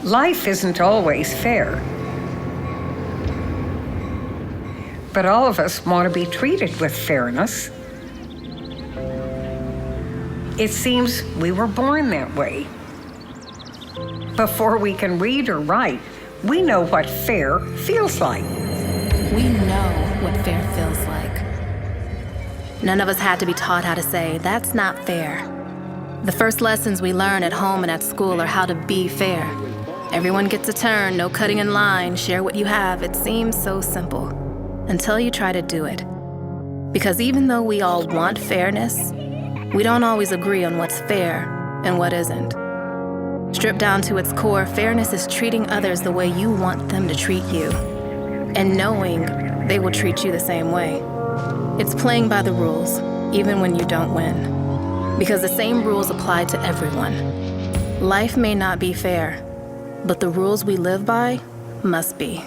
Life isn't always fair. But all of us want to be treated with fairness. It seems we were born that way. Before we can read or write, we know what fair feels like. We know what fair feels like. None of us had to be taught how to say, "That's not fair." The first lessons we learn at home and at school are how to be fair. Everyone gets a turn, no cutting in line, share what you have. It seems so simple until you try to do it. Because even though we all want fairness, we don't always agree on what's fair and what isn't. Stripped down to its core, fairness is treating others the way you want them to treat you, and knowing they will treat you the same way. It's playing by the rules, even when you don't win, because the same rules apply to everyone. Life may not be fair, but the rules we live by must be.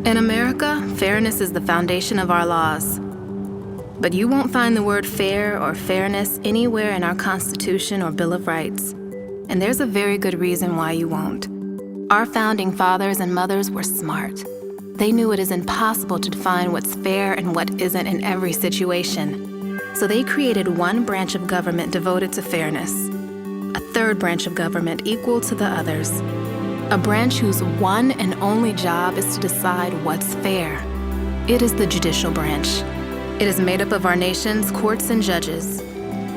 In America, fairness is the foundation of our laws. But you won't find the word fair or fairness anywhere in our Constitution or Bill of Rights. And there's a very good reason why you won't. Our founding fathers and mothers were smart. They knew it is impossible to define what's fair and what isn't in every situation. So they created one branch of government devoted to fairness, a third branch of government equal to the others, a branch whose one and only job is to decide what's fair. It is the judicial branch. It is made up of our nation's courts and judges.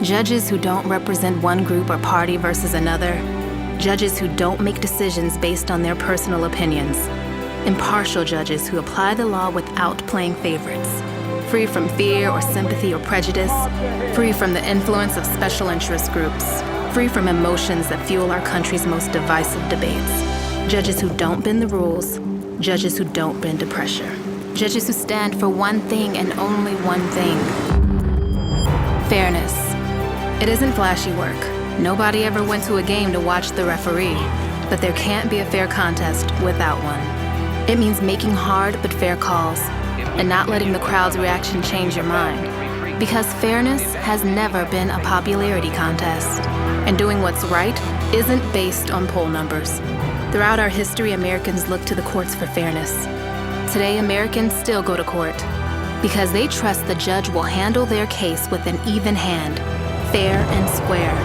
Judges who don't represent one group or party versus another. Judges who don't make decisions based on their personal opinions. Impartial judges who apply the law without playing favorites. Free from fear or sympathy or prejudice. Free from the influence of special interest groups. Free from emotions that fuel our country's most divisive debates. Judges who don't bend the rules. Judges who don't bend to pressure. Judges who stand for one thing and only one thing. Fairness. It isn't flashy work. Nobody ever went to a game to watch the referee, but there can't be a fair contest without one. It means making hard but fair calls and not letting the crowd's reaction change your mind. Because fairness has never been a popularity contest, and doing what's right isn't based on poll numbers. Throughout our history, Americans look to the courts for fairness. Today, Americans still go to court because they trust the judge will handle their case with an even hand, fair and square.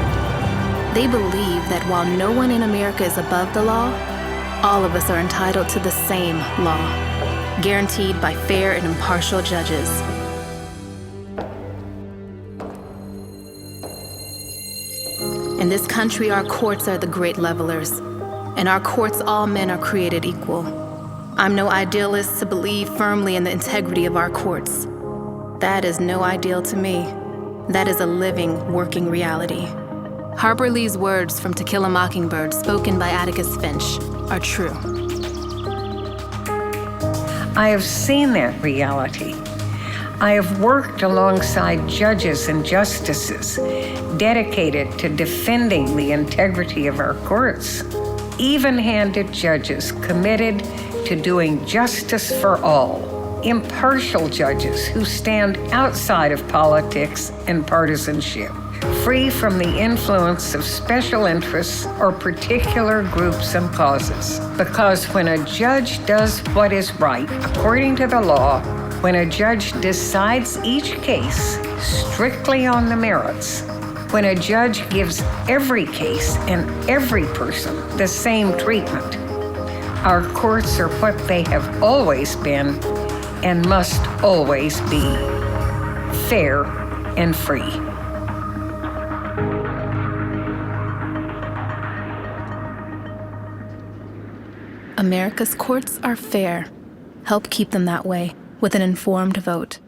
They believe that while no one in America is above the law, all of us are entitled to the same law, guaranteed by fair and impartial judges. In this country, our courts are the great levelers. In our courts, all men are created equal. I'm no idealist to believe firmly in the integrity of our courts. That is no ideal to me. That is a living, working reality. Harper Lee's words from To Kill a Mockingbird, spoken by Atticus Finch, are true. I have seen that reality. I have worked alongside judges and justices dedicated to defending the integrity of our courts. Even-handed judges committed to doing justice for all. Impartial judges who stand outside of politics and partisanship, free from the influence of special interests or particular groups and causes. Because when a judge does what is right according to the law, when a judge decides each case strictly on the merits, when a judge gives every case and every person the same treatment, our courts are what they have always been and must always be: fair and free. America's courts are fair. Help keep them that way with an informed vote.